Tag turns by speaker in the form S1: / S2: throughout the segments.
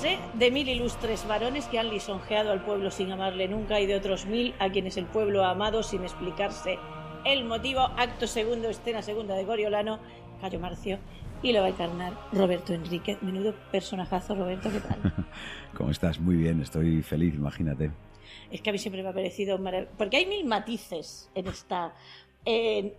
S1: Sé de 1000 ilustres varones que han lisonjeado al pueblo sin amarle nunca y de otros 1000 a quienes el pueblo ha amado sin explicarse el motivo. Acto segundo, escena segunda de Coriolano, Cayo Marcio, y lo va a encarnar Roberto Enríquez. Menudo personajazo, Roberto, ¿qué tal?
S2: ¿Cómo estás? Muy bien, estoy feliz, imagínate.
S1: Es que a mí siempre me ha parecido maravilloso, porque hay 1000 matices en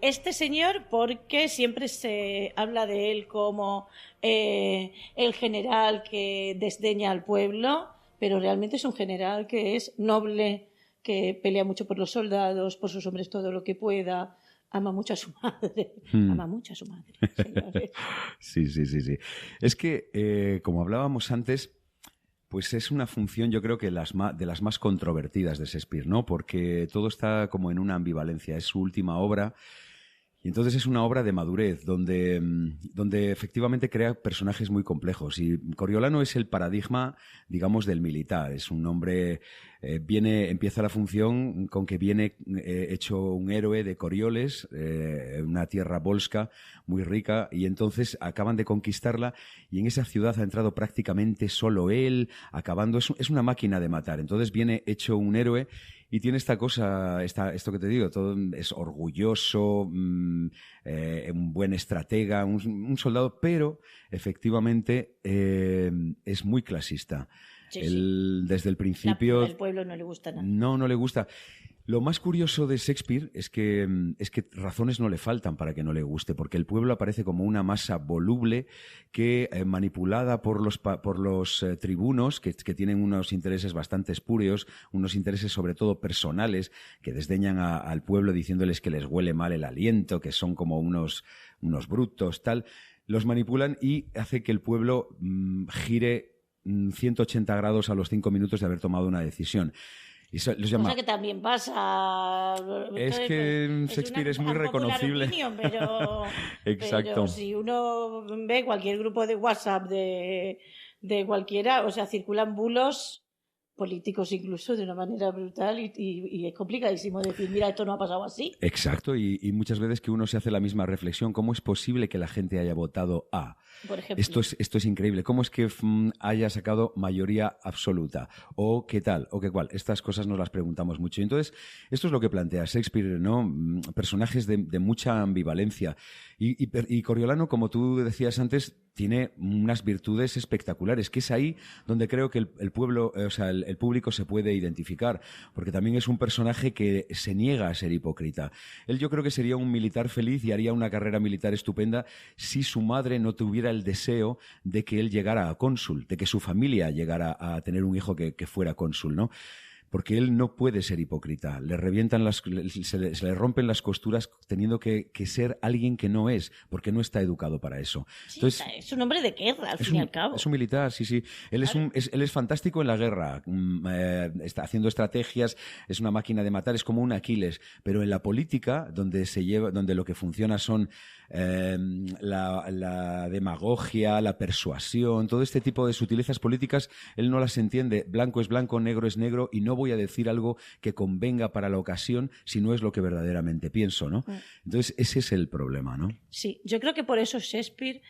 S1: este señor, porque siempre se habla de él como el general que desdeña al pueblo, pero realmente es un general que es noble, que pelea mucho por los soldados, por sus hombres todo lo que pueda, ama mucho a su madre, ama mucho a su madre, señores.
S2: Sí. Es que, como hablábamos antes, pues es una función, yo creo que de las más controvertidas de Shakespeare, ¿no? Porque todo está como en una ambivalencia. Es su última obra y entonces es una obra de madurez donde efectivamente crea personajes muy complejos. Y Coriolano es el paradigma, digamos, del militar. Es un hombre, empieza la función con que viene hecho un héroe de Corioles, una tierra volsca muy rica, y entonces acaban de conquistarla y en esa ciudad ha entrado prácticamente solo él, acabando, es una máquina de matar. Entonces viene hecho un héroe y tiene esta cosa, esto que te digo, todo es orgulloso, un buen estratega, un soldado, pero efectivamente es muy clasista.
S1: Sí,
S2: Él, desde el principio...
S1: El pueblo no le gusta nada.
S2: No le gusta. Lo más curioso de Shakespeare es que razones no le faltan para que no le guste, porque el pueblo aparece como una masa voluble que, manipulada por los tribunos, que tienen unos intereses bastante espurios, unos intereses sobre todo personales, que desdeñan al pueblo diciéndoles que les huele mal el aliento, que son como unos brutos, tal. Los manipulan y hace que el pueblo gire 180 grados a los 5 minutos de haber tomado una decisión. Y los llama...
S1: Cosa que también pasa.
S2: Es que Shakespeare es muy reconocible.
S1: Opinión,
S2: Exacto.
S1: Pero si uno ve cualquier grupo de WhatsApp de cualquiera, o sea, circulan bulos políticos incluso de una manera brutal y es complicadísimo decir, mira, esto no ha pasado así.
S2: Exacto, y muchas veces que uno se hace la misma reflexión, ¿cómo es posible que la gente haya votado A?
S1: Por ejemplo.
S2: Esto es increíble. ¿Cómo es que haya sacado mayoría absoluta? ¿O qué tal? ¿O qué cual? Estas cosas nos las preguntamos mucho. Y entonces, esto es lo que plantea Shakespeare, ¿no? Personajes de mucha ambivalencia. Y Coriolano, como tú decías antes, tiene unas virtudes espectaculares, que es ahí donde creo que el pueblo, o sea, el público se puede identificar, porque también es un personaje que se niega a ser hipócrita. Él, yo creo que sería un militar feliz y haría una carrera militar estupenda si su madre no tuviera el deseo de que él llegara a cónsul, de que su familia llegara a tener un hijo que fuera cónsul, ¿no? Porque él no puede ser hipócrita. Le revientan se le rompen las costuras teniendo que ser alguien que no es, porque no está educado para eso.
S1: Sí,
S2: entonces,
S1: es un hombre de guerra, al fin y al cabo.
S2: Es un militar, sí. Él, claro. Él es fantástico en la guerra, está haciendo estrategias, es una máquina de matar, es como un Aquiles. Pero en la política, donde lo que funciona son la demagogia, la persuasión, todo este tipo de sutilezas políticas, él no las entiende. Blanco es blanco, negro es negro, y no voy a decir algo que convenga para la ocasión si no es lo que verdaderamente pienso, ¿no? Entonces, ese es el problema, ¿no?
S1: Sí, yo creo que por eso Shakespeare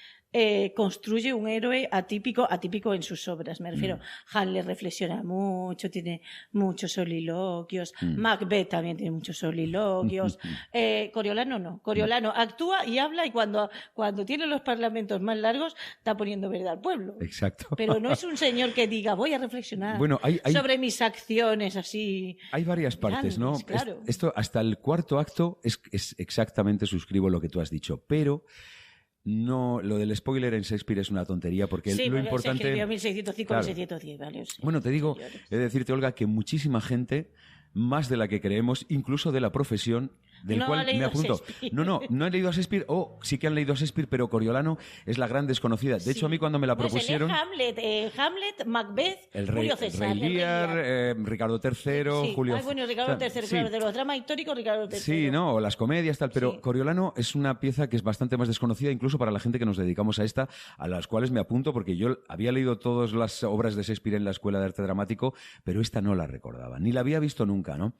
S1: construye un héroe atípico en sus obras, me refiero. Hamlet reflexiona mucho, tiene muchos soliloquios, Macbeth también tiene muchos soliloquios, Coriolano no, Coriolano actúa y habla y cuando tiene los parlamentos más largos está poniendo verdad al pueblo.
S2: Exacto.
S1: Pero no es un señor que diga, voy a reflexionar sobre mis acciones así.
S2: Hay varias partes,
S1: grandes,
S2: ¿no?
S1: Claro.
S2: Esto hasta el cuarto acto es exactamente, suscribo lo que tú has dicho, pero no, lo del spoiler en Shakespeare es una tontería porque
S1: sí,
S2: lo importante...
S1: se escribió 1605,
S2: claro.
S1: 1610, ¿vale? Sí,
S2: bueno, te digo, he de decirte, Olga, que muchísima gente, más de la que creemos, incluso de la profesión, del
S1: no
S2: cual me apunto. No he leído a Shakespeare, sí que han leído a Shakespeare, pero Coriolano es la gran desconocida. De hecho, a mí cuando me la propusieron...
S1: Hamlet, Macbeth, Julio César.
S2: Rey Lear, Ricardo III, Julio...
S1: Ricardo III, claro, de los dramas históricos, Ricardo III.
S2: Sí, ¿no? O las comedias, tal, pero Coriolano es una pieza que es bastante más desconocida, incluso para la gente que nos dedicamos a esta, a las cuales me apunto, porque yo había leído todas las obras de Shakespeare en la Escuela de Arte Dramático, pero esta no la recordaba, ni la había visto nunca, ¿no?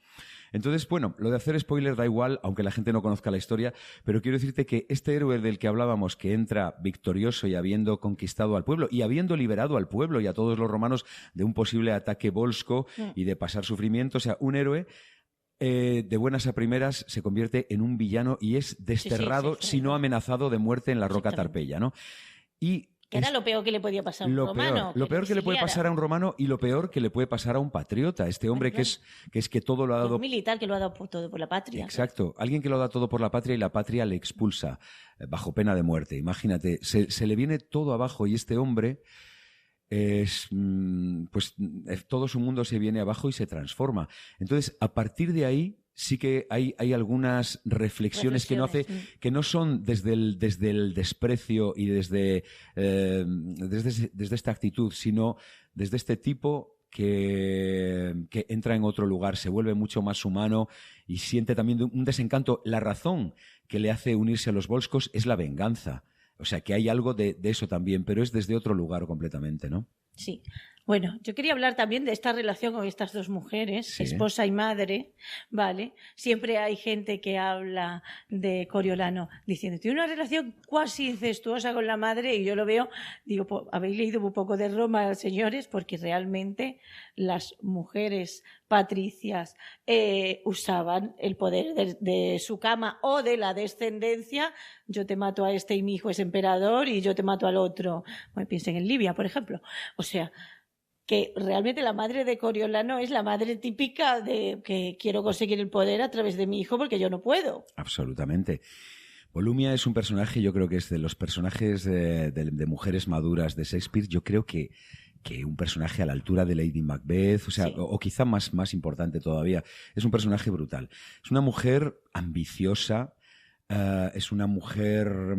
S2: Entonces, bueno, lo de hacer spoiler da igual, aunque la gente no conozca la historia, pero quiero decirte que este héroe del que hablábamos, que entra victorioso y habiendo conquistado al pueblo y habiendo liberado al pueblo y a todos los romanos de un posible ataque volsco y de pasar sufrimiento, o sea, un héroe de buenas a primeras se convierte en un villano y es desterrado, si no amenazado de muerte en la roca Tarpeya, ¿no? Y
S1: que era lo peor que le podía pasar a un romano.
S2: Lo peor que le puede pasar a un romano y lo peor que le puede pasar a un patriota. Este hombre que es que todo lo ha dado...
S1: Un militar que lo ha dado todo por la patria.
S2: Exacto. Alguien que lo da todo por la patria y la patria le expulsa bajo pena de muerte. Imagínate, se le viene todo abajo y este hombre... pues todo su mundo se viene abajo y se transforma. Entonces, a partir de ahí sí que hay algunas reflexiones que no hace, que no son desde el desprecio y desde esta actitud, sino desde este tipo que entra en otro lugar, se vuelve mucho más humano y siente también un desencanto. La razón que le hace unirse a los volscos es la venganza. O sea, que hay algo de eso también, pero es desde otro lugar completamente, ¿no?
S1: Sí. Bueno, yo quería hablar también de esta relación con estas dos mujeres, esposa y madre, ¿vale? Siempre hay gente que habla de Coriolano diciendo, tiene una relación cuasi incestuosa con la madre, y yo lo veo, digo, pues, habéis leído un poco de Roma, señores, porque realmente las mujeres patricias usaban el poder de su cama o de la descendencia. Yo te mato a este y mi hijo es emperador y yo te mato al otro. Bueno, piensen en Libia, por ejemplo. O sea, que realmente la madre de Coriolano es la madre típica de que quiero conseguir el poder a través de mi hijo porque yo no puedo.
S2: Absolutamente. Volumia es un personaje, yo creo que es de los personajes de mujeres maduras de Shakespeare, yo creo que un personaje a la altura de Lady Macbeth, o sea, o quizá más importante todavía. Es un personaje brutal. Es una mujer ambiciosa, es una mujer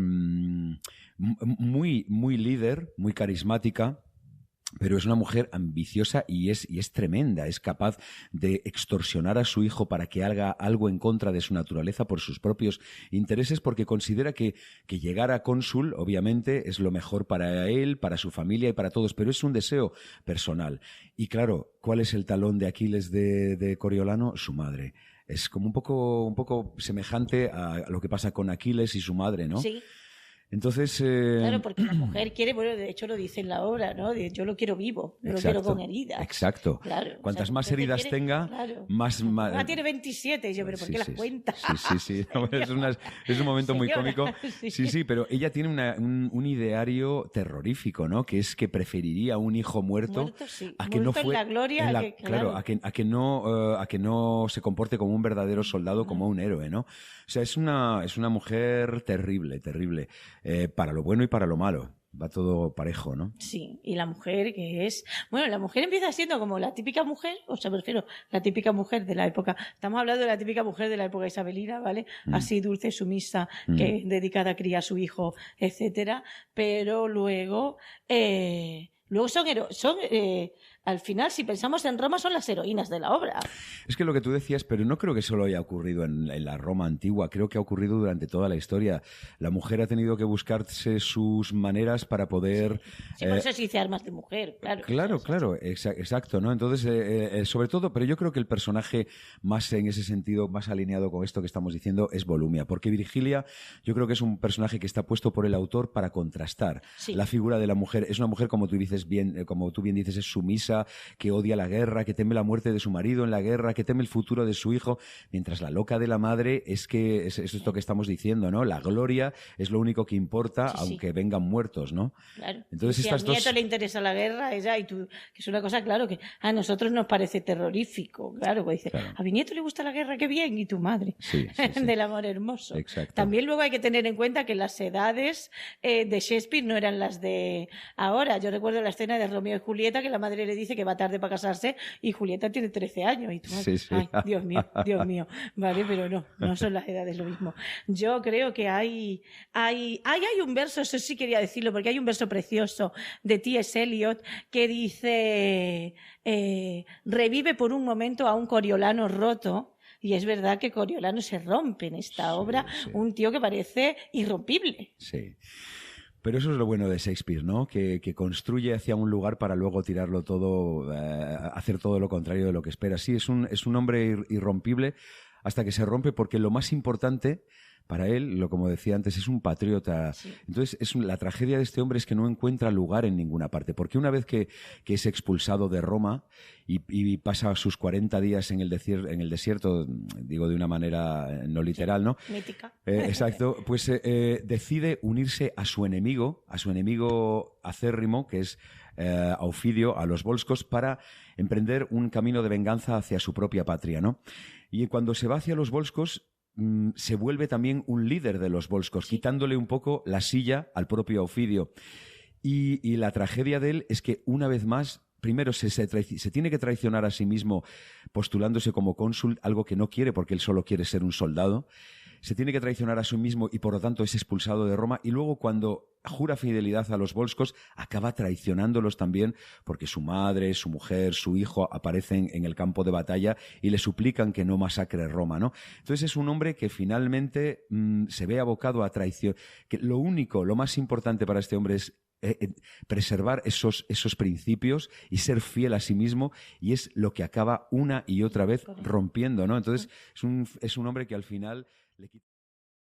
S2: muy líder, muy carismática, pero es una mujer ambiciosa y es tremenda. Es capaz de extorsionar a su hijo para que haga algo en contra de su naturaleza por sus propios intereses, porque considera que llegar a cónsul, obviamente, es lo mejor para él, para su familia y para todos, pero es un deseo personal. Y claro, ¿cuál es el talón de Aquiles de Coriolano? Su madre. Es como un poco semejante a lo que pasa con Aquiles y su madre, ¿no?
S1: Sí.
S2: Entonces,
S1: claro, porque la mujer quiere, bueno, de hecho lo dice en la obra, ¿no? Yo lo quiero vivo, no lo quiero con heridas.
S2: Exacto.
S1: Claro,
S2: cuantas más heridas tenga,
S1: claro.
S2: más...
S1: tiene 27, yo, pero ¿por qué las cuenta?
S2: Sí. No, es un momento muy cómico. Sí, pero ella tiene un ideario terrorífico, ¿no? Que es que preferiría un hijo muerto a que no fue...
S1: en la gloria.
S2: Claro, a que no se comporte como un verdadero soldado, como un héroe, ¿no? O sea, es una mujer terrible. Para lo bueno y para lo malo. Va todo parejo, ¿no?
S1: Sí, y la mujer que es... Bueno, la mujer empieza siendo como la típica mujer, o sea, me refiero, la típica mujer de la época... Estamos hablando de la típica mujer de la época isabelina, ¿vale? Así dulce, sumisa, que dedicada a criar a su hijo, etcétera. Pero luego son al final, si pensamos en Roma, son las heroínas de la obra.
S2: Es que lo que tú decías, pero no creo que solo haya ocurrido en la Roma antigua, creo que ha ocurrido durante toda la historia. La mujer ha tenido que buscarse sus maneras para poder...
S1: Sí, por eso se dice armas de mujer, claro.
S2: Claro, exacto, ¿no? Entonces, sobre todo, pero yo creo que el personaje más en ese sentido, más alineado con esto que estamos diciendo, es Volumia, porque Virgilia yo creo que es un personaje que está puesto por el autor para contrastar la figura de la mujer. Es una mujer, como tú bien dices, es sumisa, que odia la guerra, que teme la muerte de su marido en la guerra, que teme el futuro de su hijo, mientras la loca de la madre es esto que estamos diciendo, ¿no? La gloria es lo único que importa, aunque vengan muertos, ¿no?
S1: Claro.
S2: Entonces,
S1: si a nieto le interesa la guerra, ella y tú, que es una cosa, claro, que a nosotros nos parece terrorífico, claro, pues dice, a mi nieto le gusta la guerra, qué bien, y tu madre, del amor hermoso.
S2: Exacto.
S1: También luego hay que tener en cuenta que las edades de Shakespeare no eran las de ahora. Yo recuerdo la escena de Romeo y Julieta, que la madre le dice que va tarde para casarse y Julieta tiene 13 años. Y tú, ay, Dios mío. Vale, pero no son las edades lo mismo. Yo creo que hay un verso, eso sí quería decirlo, porque hay un verso precioso de T.S. Eliot que dice, revive por un momento a un Coriolano roto. Y es verdad que Coriolano se rompe en esta obra, un tío que parece irrompible.
S2: Sí. Pero eso es lo bueno de Shakespeare, ¿no? Que construye hacia un lugar para luego tirarlo todo, hacer todo lo contrario de lo que espera. Sí, es un hombre irrompible hasta que se rompe, porque lo más importante para él, como decía antes, es un patriota.
S1: Sí.
S2: Entonces, la tragedia de este hombre es que no encuentra lugar en ninguna parte, porque una vez que es expulsado de Roma y pasa sus 40 días en el desierto, digo de una manera no literal, ¿no?
S1: Mítica.
S2: Exacto, pues decide unirse a su enemigo acérrimo, que es Aufidio, a los volscos, para emprender un camino de venganza hacia su propia patria, ¿no? Y cuando se va hacia los volscos, se vuelve también un líder de los volscos,
S1: Sí.
S2: quitándole un poco la silla al propio Aufidio. Y la tragedia de él es que, una vez más, primero se tiene que traicionar a sí mismo postulándose como cónsul, algo que no quiere porque él solo quiere ser un soldado. Se tiene que traicionar a sí mismo y, por lo tanto, es expulsado de Roma. Y luego, cuando jura fidelidad a los volscos, acaba traicionándolos también, porque su madre, su mujer, su hijo aparecen en el campo de batalla y le suplican que no masacre Roma, ¿no? Entonces es un hombre que finalmente se ve abocado a traición. Que lo más importante para este hombre es preservar esos principios y ser fiel a sí mismo, y es lo que acaba una y otra vez rompiendo, ¿no? Entonces es un hombre que al final le quita...